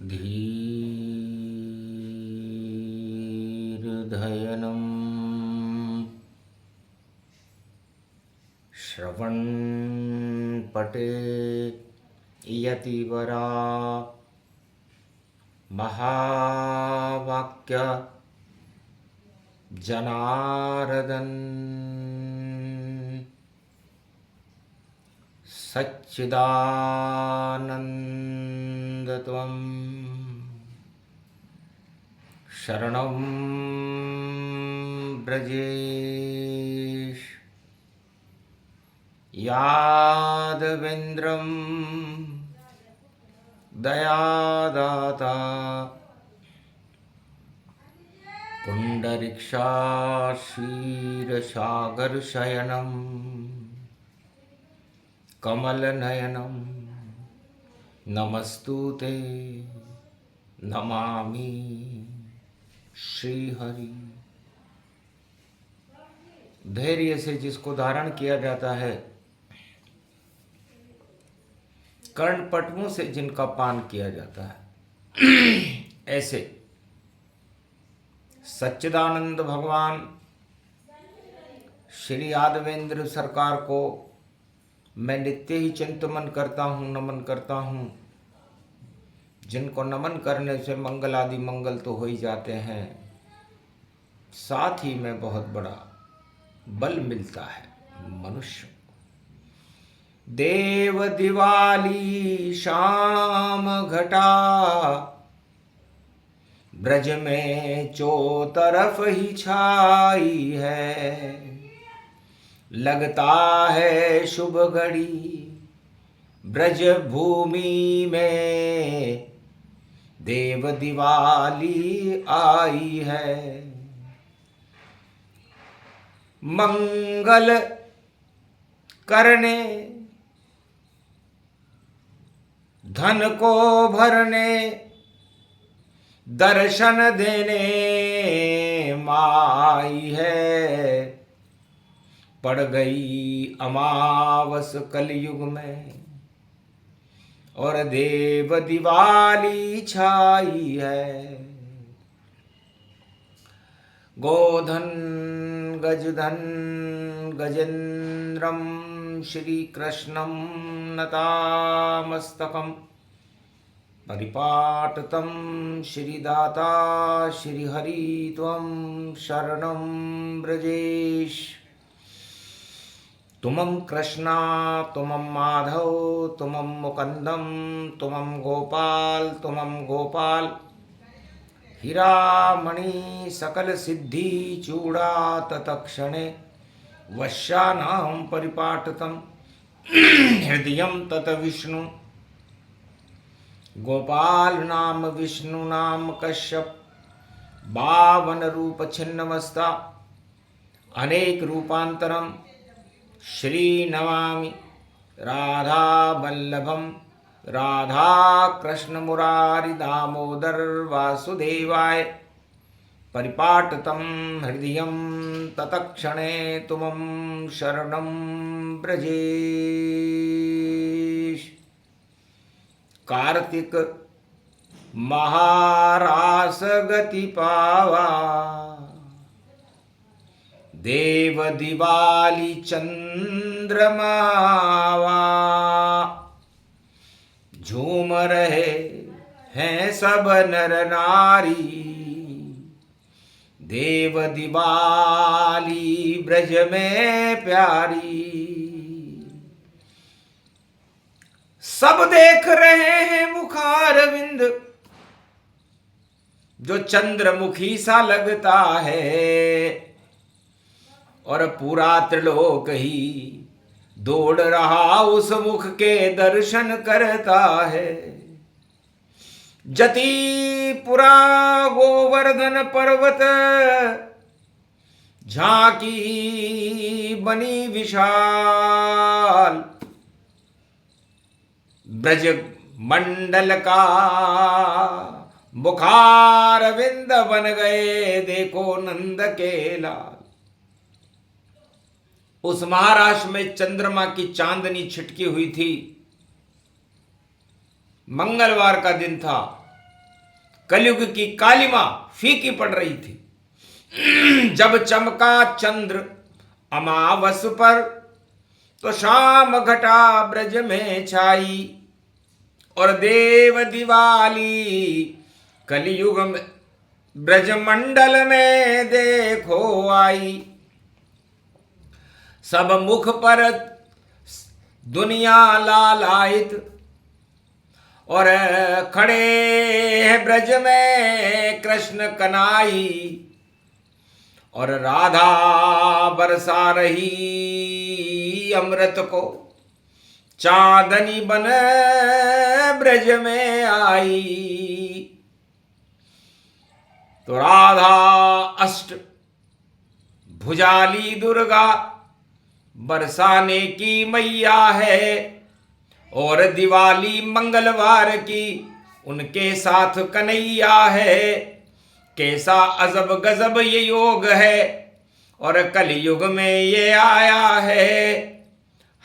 धीर्धयनं श्रवणपटे यतिवरा महावाक्य जनार्दन सच्चिदानन्दत्वं शरणं व्रजेश यादवेन्द्रं दयादाता पुण्डरीक्षाक्षीरसागरशयनं कमलनयनं नमस्तुते नमामि श्रीहरि। धैर्य से जिसको धारण किया जाता है, कर्णपटुओं से जिनका पान किया जाता है, ऐसे सच्चिदानंद भगवान श्री यादवेंद्र सरकार को मैं नित्य ही चिंतन करता हूँ, नमन करता हूँ। जिनको नमन करने से मंगल आदि मंगल तो हो ही जाते हैं, साथ ही में बहुत बड़ा बल मिलता है मनुष्य। देव दिवाली शाम घटा, ब्रज में चो तरफ ही छाई है। लगता है शुभ घड़ी ब्रज भूमि में, देव दिवाली आई है। मंगल करने, धन को भरने, दर्शन देने माई है। पड़ गई अमावस कलयुग में और देव दिवाली छाई है। गोधन गजधन गजेन्द्रम श्री कृष्णं नतामस्तकं, परिपाटतं श्रीदाता श्रीहरि त्वं शरणं व्रजेश। तुमं कृष्णा तुमं माधव तुमं मुकुन्दं तुमं गोपाल तुमं गोपाल। हीरामणि सकल सिद्धि चूड़ा तत्क्षणे, वश्यानां परिपाटतं हृदयं तत विष्णु। गोपाल नाम विष्णु नाम कश्यप, 52 रूप छिन्नमस्ता, अनेक रूपांतरम। श्री नमामि राधा वल्लभम, राधा कृष्ण मुरारी दामोदर वासुदेवाय। परिपाटतं हृदयं तत्क्षणे तुमं शरणं व्रजेश। कार्तिक महारास गति पावा, देव दिवाली चंद्रमावा। झूम रहे हैं सब नर नारी, देव दिवाली ब्रज में प्यारी। सब देख रहे हैं मुखारविंद, जो चंद्रमुखी सा लगता है। और पूरा त्रिलोक ही दौड़ रहा उस मुख के दर्शन करता है। जतिपुरा गोवर्धन पर्वत, झांकी बनी विशाल। ब्रज मंडल का मुखारविंद बन गए देखो नंद के लाल। उस महाराष्ट्र में चंद्रमा की चांदनी छिटकी हुई थी। मंगलवार का दिन था। कलयुग की कालिमा फीकी पड़ रही थी। जब चमका चंद्र अमावस पर तो शाम घटा ब्रज में छाई, और देव दिवाली कलयुग में ब्रजमंडल में देखो आई। सब मुख पर दुनिया लालायित, और खड़े हैं ब्रज में कृष्ण कनाई, और राधा बरसा रही अमृत को, चांदनी बन ब्रज में आई। तो राधा अष्ट भुजाली दुर्गा बरसाने की मैया है, और दिवाली मंगलवार की उनके साथ कन्हैया है। कैसा अजब गजब ये योग है, और कलयुग में ये आया है।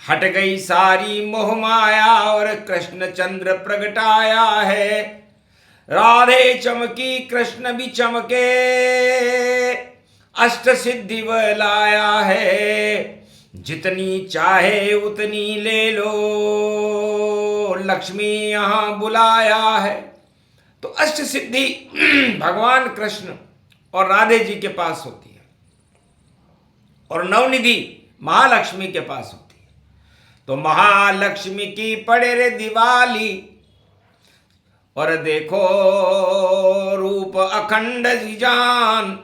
हट गई सारी मोह माया, और कृष्ण चंद्र प्रगटाया है। राधे चमकी कृष्ण भी चमके, अष्ट सिद्धि लाया है। जितनी चाहे उतनी ले लो, लक्ष्मी यहां बुलाया है। तो अष्ट सिद्धि भगवान कृष्ण और राधे जी के पास होती है, और नवनिधि महालक्ष्मी के पास होती है। तो महालक्ष्मी की पड़े रे दिवाली, और देखो रूप अखंड जान।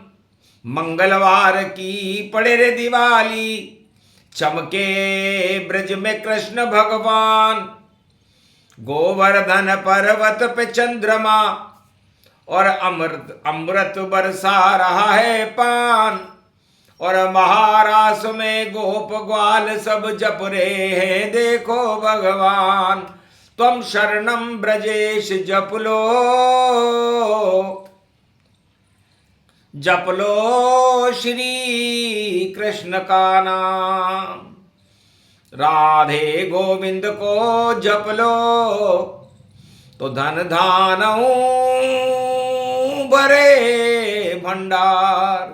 मंगलवार की पड़े रे दिवाली, चमके ब्रज में कृष्ण भगवान। गोवर्धन पर्वत पे चंद्रमा, और अमृत बरसा रहा है पान। और महारास में गोप ग्वाल सब जप रहे हैं देखो भगवान। त्वम शरणम ब्रजेश जप लो, जप लो श्री कृष्ण का नाम। राधे गोविंद को जप लो, तो धन धानऊ भरे भंडार।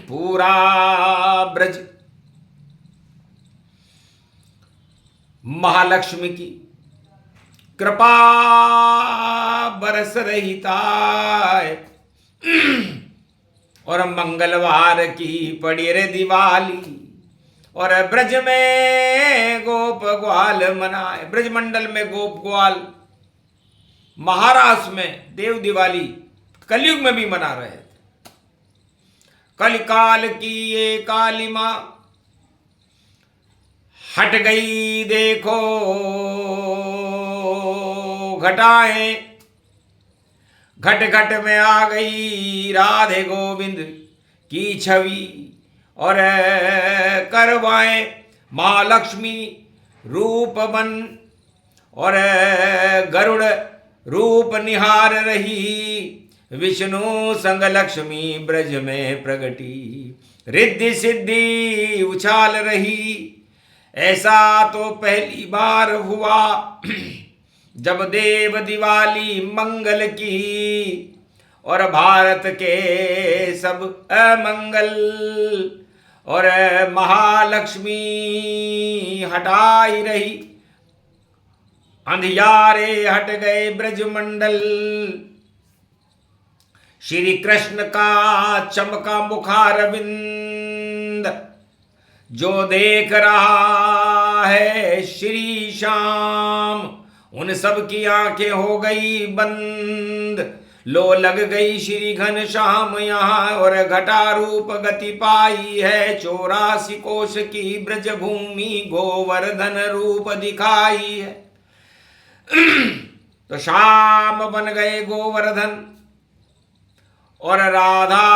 पूरा ब्रज महालक्ष्मी की कृपा बरस रही ताय, और मंगलवार की पड़ी रे दिवाली, और ब्रज में गोप ग्वाल मनाए। ब्रज मंडल में गोप ग्वाल, महाराष्ट्र में देव दिवाली कलयुग में भी मना रहे थे। कलिकाल की ये काली मां हट गई देखो घटाएं, घट घट में आ गई राधे गोविंद की छवि। और करवाएं मां लक्ष्मी रूप बन, और गरुड़ रूप निहार रही। विष्णु संग लक्ष्मी ब्रज में प्रगटी, रिद्धि सिद्धि उछाल रही। ऐसा तो पहली बार हुआ जब देव दिवाली मंगल की, और भारत के सब अमंगल। और महालक्ष्मी हटाई रही, अंधियारे हट गए ब्रजमंडल। श्री कृष्ण का चमका मुखारविंद, जो देख रहा है श्री श्याम। उन सब की आंखें हो गई बंद, लो लग गई श्री घनश्याम यहाँ। और घटा रूप गति पाई है, 84 कोश की ब्रज भूमि गोवर्धन रूप दिखाई है। तो श्याम बन गए गोवर्धन, और राधा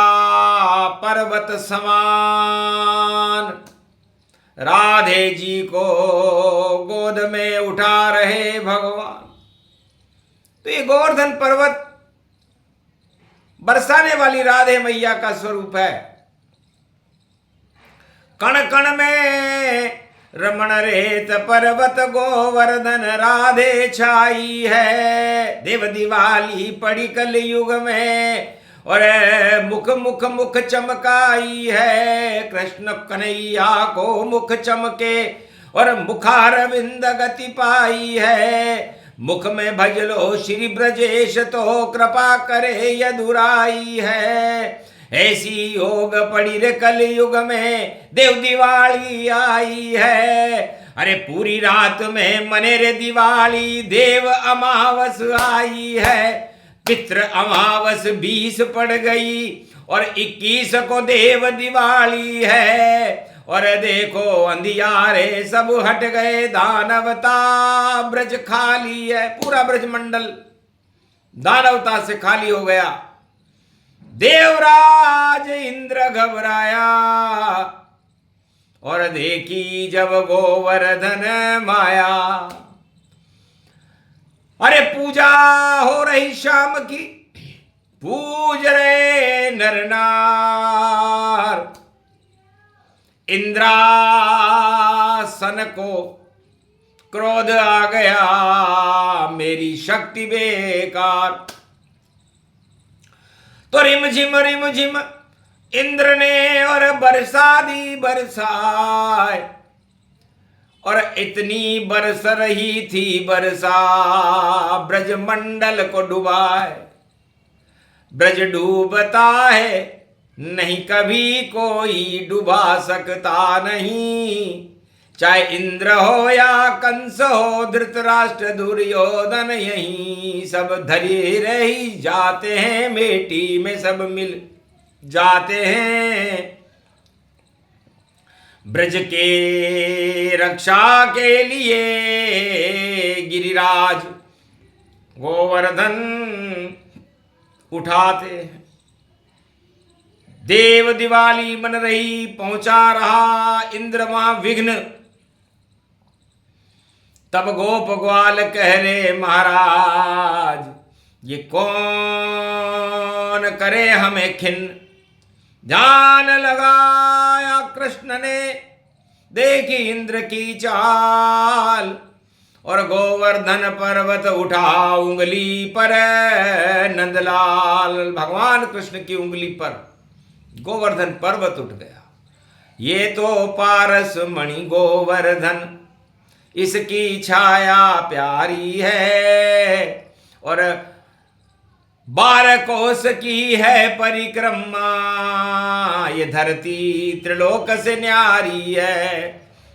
पर्वत समान। राधे जी को गोद में उठा रहे भगवान। तो ये गोवर्धन पर्वत बरसाने वाली राधे मैया का स्वरूप है। कण कण में रमण रेत पर्वत गोवर्धन राधे छाई है। देव दिवाली पड़ी कल युग में और मुख मुख मुख चमकाई है। कृष्ण कन्हैया को मुख चमके और मुखारविंद गति पाई है। मुख में भज लो श्री ब्रजेश तो कृपा करे यदुराई है। ऐसी योग पड़ी रे कल युग में देव दिवाली आई है। अरे पूरी रात में मने रे दिवाली देव अमावस आई है। पितृ अमावस 20 पड़ गई और 21 को देव दिवाली है। और देखो अंधियारे सब हट गए दानवता ब्रज खाली है। पूरा ब्रज मंडल दानवता से खाली हो गया। देवराज इंद्र घबराया और देखी जब गोवर्धन माया। अरे पूजा हो रही शाम की, पूज रहे नर नार। इंद्रासन को क्रोध आ गया, मेरी शक्ति बेकार। तो रिमझिम इंद्र ने और बरसा दी बरसाए। और इतनी बरस रही थी बरसा ब्रज मंडल को डुबाए। ब्रज डूबता है नहीं कभी कोई डुबा सकता नहीं। चाहे इंद्र हो या कंस हो धृतराष्ट्र दुर्योधन यही सब धरे रही जाते हैं। मिट्टी में सब मिल जाते हैं। ब्रज के रक्षा के लिए गिरिराज गोवर्धन उठाते हैं। देव दिवाली मन रही, पहुंचा रहा इंद्र वहां विघ्न। तब गोप ग्वाल कह रे महाराज ये कौन करे हमें खिन्न। ध्यान लगाया कृष्ण ने, देखी इंद्र की चाल। और गोवर्धन पर्वत उठा उंगली पर, नंदलाल भगवान कृष्ण की उंगली पर गोवर्धन पर्वत उठ गया। ये तो पारस मणि गोवर्धन, इसकी छाया प्यारी है। और 12 कोस की है परिक्रमा, ये धरती त्रिलोक से न्यारी है।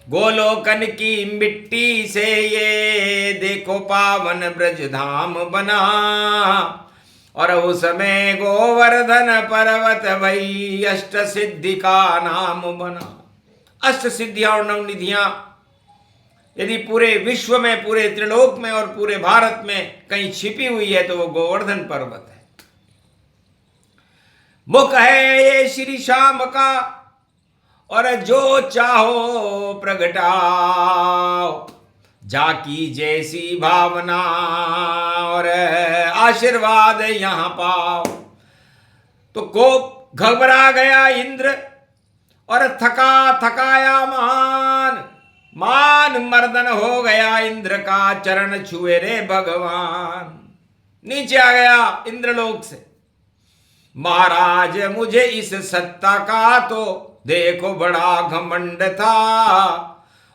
गोलोकन की मिट्टी से ये देखो पावन ब्रज धाम बना। और उसमें गोवर्धन पर्वत वही अष्ट सिद्धि का नाम बना। अष्ट सिद्धियां और नवनिधियां यदि पूरे विश्व में, पूरे त्रिलोक में और पूरे भारत में कहीं छिपी हुई है तो वो गोवर्धन पर्वत है। मुख है ये श्री श्याम का और जो चाहो प्रगटाओ। जाकी जैसी भावना और आशीर्वाद यहां पाओ। तो को घबरा गया इंद्र और थका थकाया मान मर्दन हो गया इंद्र का। चरण छुए रे भगवान, नीचे आ गया इंद्रलोक से। महाराज मुझे इस सत्ता का तो देखो बड़ा घमंड था।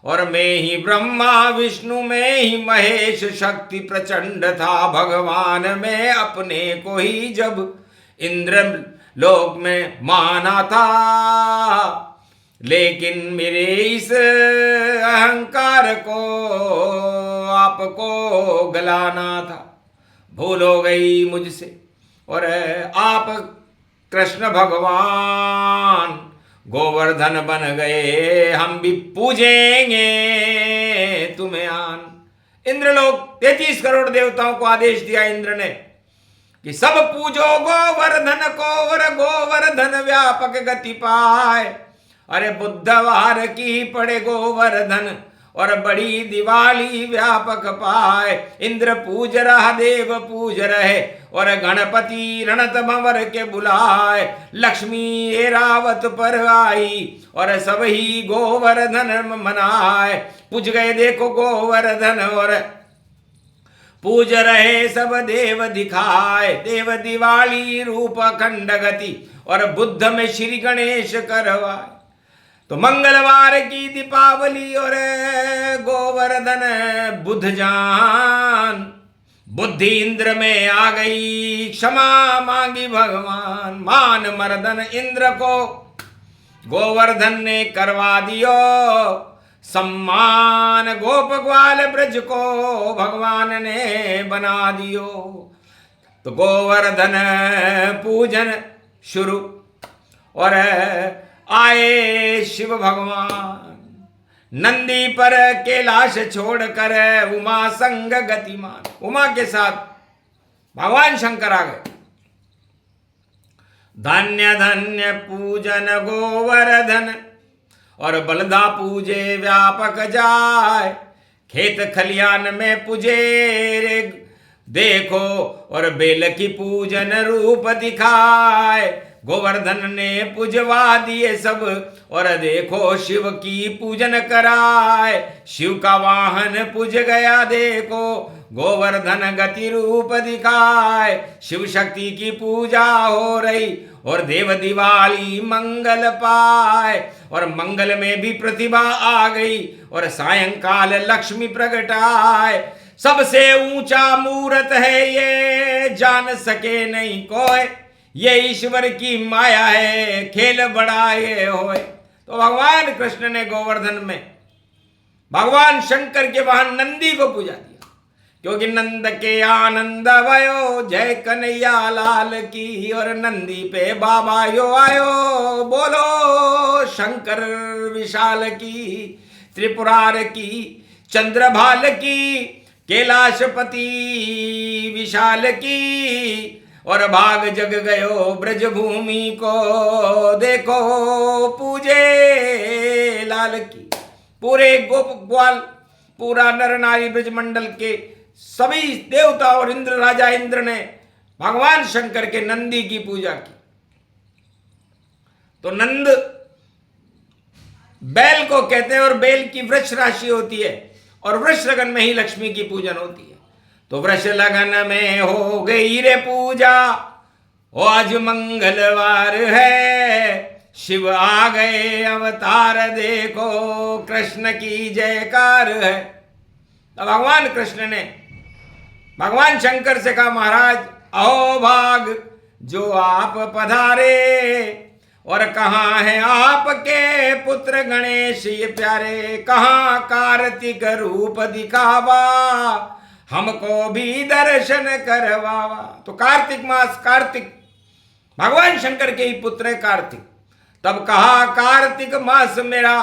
और मैं ही ब्रह्मा विष्णु में ही महेश शक्ति प्रचंड था। भगवान में अपने को ही जब इंद्र लोक में माना था। लेकिन मेरे इस अहंकार को आपको गलाना था। भूल हो गई मुझसे और आप कृष्ण भगवान गोवर्धन बन गए। हम भी पूजेंगे तुम्हें आन। इंद्रलोक 33 करोड़ देवताओं को आदेश दिया इंद्र ने कि सब पूजो गोवर्धन को और गोवर्धन व्यापक गति पाए। अरे बुधवार की पड़े गोवर्धन और बड़ी दिवाली व्यापक पाए। इंद्र पूज रहा देव पूज रहे, और गणपति रणत भंवर के बुलाए। लक्ष्मी एरावत पर आई, और सब ही गोवर्धन मनाए। पूज गए देखो गोवर्धन, और पूज रहे सब देव दिखाए। देव दिवाली रूप अखंड गति, और बुद्ध में श्री गणेश करवाए। तो मंगलवार की दीपावली, और गोवर्धन बुद्ध जान। बुद्धि इंद्र में आ गई, क्षमा मांगी भगवान। मान मर्दन इंद्र को गोवर्धन ने करवा दियो, सम्मान गोप ग्वाल ब्रज को भगवान ने बना दियो। तो गोवर्धन पूजन शुरू, और आए शिव भगवान। नंदी पर कैलाश छोड़कर उमा संग गतिमान। उमा के साथ भगवान शंकर आ गए। धन्य धन्य पूजन गोवर्धन, और बलदा पूजे व्यापक जाय। खेत खलियान में पूजे रे देखो, और बेल की पूजन रूप दिखाए। गोवर्धन ने पूजवा दिए सब, और देखो शिव की पूजन कराए। शिव का वाहन पूज गया देखो, गोवर्धन गति रूप दिखाए। शिव शक्ति की पूजा हो रही, और देव दिवाली मंगल पाए। और मंगल में भी प्रतिभा आ गई, और सायंकाल लक्ष्मी प्रगटाए। सबसे ऊंचा मूर्त है ये, जान सके नहीं कोई। ये ईश्वर की माया है, खेल बड़ा ये होए। तो भगवान कृष्ण ने गोवर्धन में भगवान शंकर के वाहन नंदी को पूजा दिया, क्योंकि नंद के आनंद भयो, जय कन्हैया लाल की। और नंदी पे बाबा यो आयो, बोलो शंकर विशाल की। त्रिपुरार की चंद्रभाल की, कैलाशपति विशाल की। और भाग जग गयो ब्रज भूमि को, देखो पूजे लाल की। पूरे गोप ग्वाल, पूरा नर नारी ब्रज मंडल के सभी देवता और इंद्र राजा इंद्र ने भगवान शंकर के नंदी की पूजा की। तो नंद बैल को कहते हैं, और बैल की वृक्ष राशि होती है, और वृक्ष लगन में ही लक्ष्मी की पूजन होती है। तो वृक्ष लगन में हो गई रे पूजा, ओ आज मंगलवार है। शिव आ गए अवतार देखो, कृष्ण की जयकार है। तो भगवान कृष्ण ने भगवान शंकर से कहा, महाराज अहो भाग जो आप पधारे, और कहाँ है आपके पुत्र गणेश ये प्यारे। कहाँ कार्तिक रूप दिखावा, हमको भी दर्शन करवावा। तो कार्तिक मास, कार्तिक भगवान शंकर के ही पुत्र है कार्तिक। तब कहा कार्तिक मास मेरा,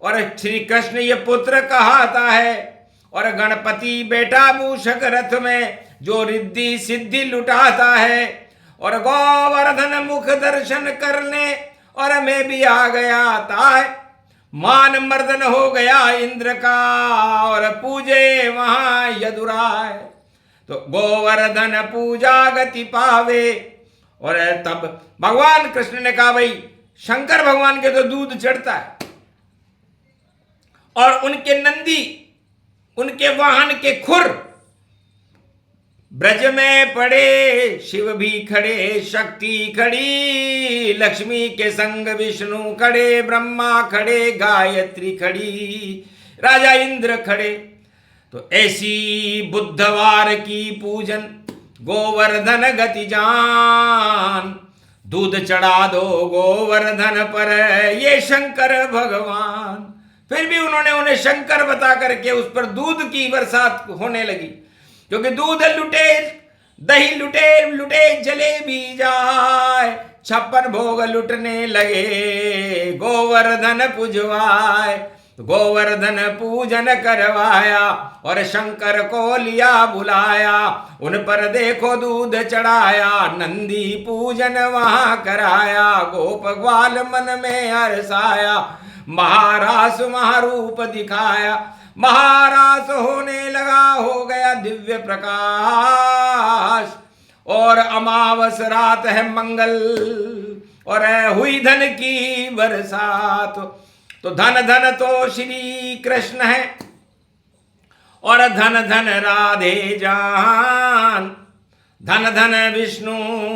और श्री कृष्ण ये पुत्र कहाता है। और गणपति बेटा मूषक रथ में जो रिद्धि सिद्धि लुटाता है। और गोवर्धन मुख दर्शन करने, और मैं भी आ गया ताय। मान मर्दन हो गया इंद्र का, और पूजे वहां यदुराय। तो गोवर्धन पूजा गति पावे। और तब भगवान कृष्ण ने कहा, भाई शंकर भगवान के तो दूध चढ़ता है, और उनके नंदी, उनके वाहन के खुर ब्रज में पड़े। शिव भी खड़े, शक्ति खड़ी, लक्ष्मी के संग विष्णु खड़े, ब्रह्मा खड़े, गायत्री खड़ी, राजा इंद्र खड़े। तो ऐसी बुधवार की पूजन गोवर्धन गति जान। दूध चढ़ा दो गोवर्धन पर ये शंकर भगवान। फिर भी उन्हें शंकर बता करके उस पर दूध की बरसात होने लगी, क्योंकि दूध लुटे, दही लुटे, लुटे जलेबी जाए। 56 भोग लुटने लगे, गोवर्धन पूजवाए। गोवर्धन पूजन करवाया, और शंकर को लिया बुलाया। उन पर देखो दूध चढ़ाया, नंदी पूजन वहां कराया। गोप ग्वाल मन में हर्षाया, महारास महारूप दिखाया, महारास होने लगा, हो गया दिव्य प्रकाश। और अमावस रात है मंगल, और हुई धन की बरसात। तो धन धन तो श्री कृष्ण है, और धन धन राधे जान। धन धन विष्णु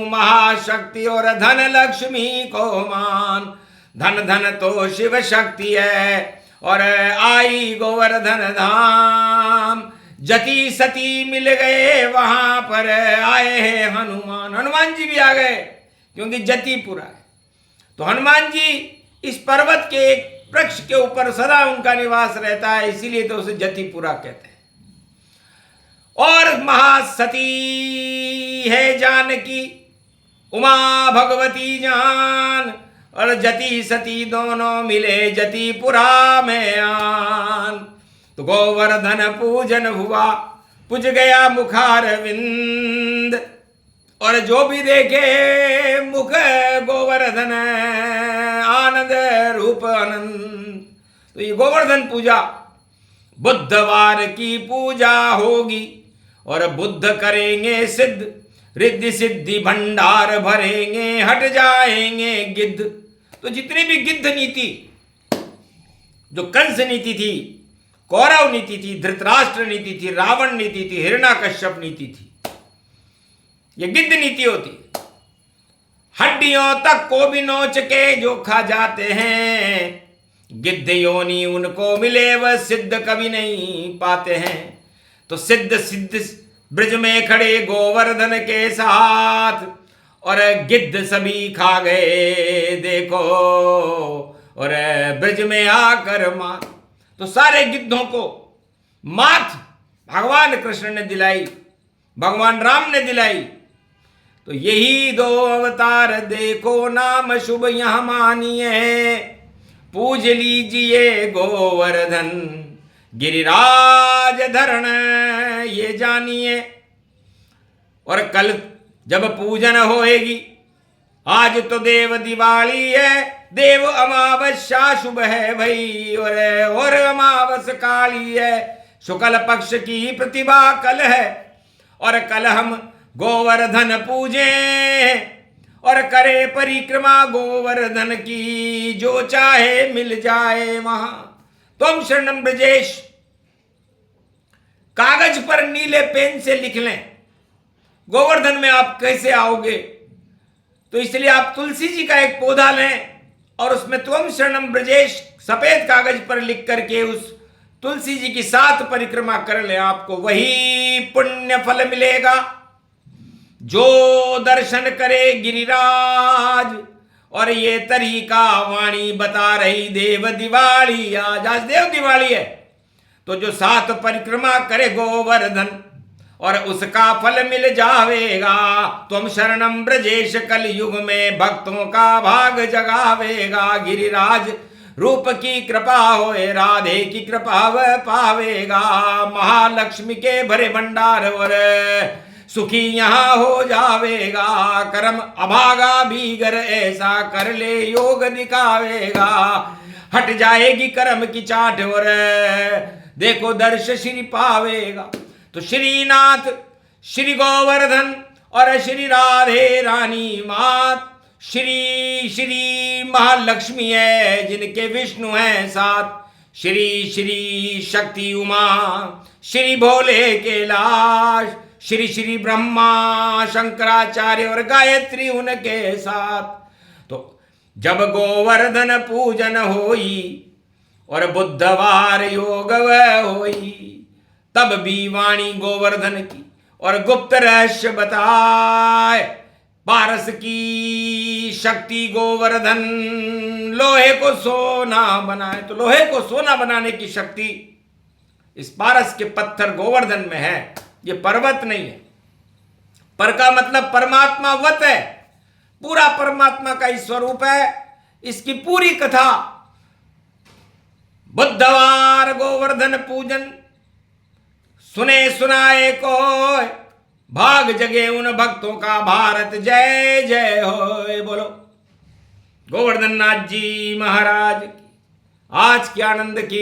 महाशक्ति, और धन लक्ष्मी को मान। धन धन तो शिव शक्ति है, और आई गोवर्धन धाम। जति सती मिल गए वहां पर, आए हैं हनुमान। हनुमान जी भी आ गए, क्योंकि जतिपुरा है। तो हनुमान जी इस पर्वत के एक वृक्ष के ऊपर सदा उनका निवास रहता है, इसीलिए तो उसे जतिपुरा कहते हैं। और महासती है जानकी, उमा भगवती जान। और जति सती दोनों मिले जतिपुरा में आन। तो गोवर्धन पूजन हुआ, पुज गया मुखारविंद। और जो भी देखे मुख गोवर्धन, आनंद रूप आनंद। तो ये गोवर्धन पूजा बुधवार की पूजा होगी, और बुद्ध करेंगे सिद्ध, रिद्धि सिद्धि भंडार भरेंगे, हट जाएंगे गिद्ध। तो जितनी भी गिद्ध नीति, जो कंस नीति थी, कौरव नीति थी, धृतराष्ट्र नीति थी, रावण नीति थी, हिरण्याकश्यप नीति थी, ये गिद्ध नीति होती। हड्डियों तक को भी नोच के जो खा जाते हैं, गिद्ध योनि उनको मिले वह सिद्ध कभी नहीं पाते हैं। तो सिद्ध सिद्ध ब्रज में खड़े गोवर्धन के साथ, और गिद्ध सभी खा गए देखो, और ब्रज में आकर मात। तो सारे गिद्धों को मात भगवान कृष्ण ने दिलाई, भगवान राम ने दिलाई। तो यही दो अवतार देखो, नाम शुभ यहां मानिए। पूज लीजिए गोवर्धन, गिरिराज धरण ये जानिए। और कल जब पूजन होएगी, आज तो देव दिवाली है, देव अमावस्या शुभ है भाई, और अमावस काली है, शुक्ल पक्ष की प्रतिभा कल है। और कल हम गोवर्धन पूजे, और करे परिक्रमा गोवर्धन की, जो चाहे मिल जाए वहां। तुम शरणम ब्रजेश कागज पर नीले पेन से लिख लें, गोवर्धन में आप कैसे आओगे। तो इसलिए आप तुलसी जी का एक पौधा लें, और उसमें त्वम शरणम ब्रजेश सफेद कागज पर लिख करके उस तुलसी जी की 7 परिक्रमा कर लें, आपको वही पुण्य फल मिलेगा जो दर्शन करे गिरिराज। और ये तरीका वाणी बता रही देव दिवाली, आज देव दिवाली है। तो जो 7 परिक्रमा करे गोवर्धन, और उसका फल मिल जावेगा। तुम शरणम ब्रजेश कल युग में भक्तों का भाग जगावेगा। गिरिराज रूप की कृपा होए, राधे की कृपा वह पावेगा। महालक्ष्मी के भरे भंडार, और सुखी यहाँ हो जावेगा। कर्म अभागा भीगर ऐसा कर ले, योग दिखावेगा। हट जाएगी कर्म की चाट, और देखो दर्श श्री पावेगा। तो श्रीनाथ श्री गोवर्धन और श्री राधे रानी मात, श्री श्री महालक्ष्मी है जिनके विष्णु हैं 7, श्री श्री शक्ति उमा, श्री भोले कैलाश, श्री श्री ब्रह्मा शंकराचार्य और गायत्री उनके साथ। तो जब गोवर्धन पूजन होई और बुधवार योग वह होई, तब भी वाणी गोवर्धन की और गुप्त रहस्य बताए। पारस की शक्ति गोवर्धन लोहे को सोना बनाए। तो लोहे को सोना बनाने की शक्ति इस पारस के पत्थर गोवर्धन में है, ये पर्वत नहीं है। पर का मतलब परमात्मा वत है, पूरा परमात्मा का ही स्वरूप है। इसकी पूरी कथा बुधवार गोवर्धन पूजन सुने सुनाए को भाग जगे उन भक्तों का, भारत जय जय हो। बोलो गोवर्धन नाथ जी महाराज की। आज के आनंद की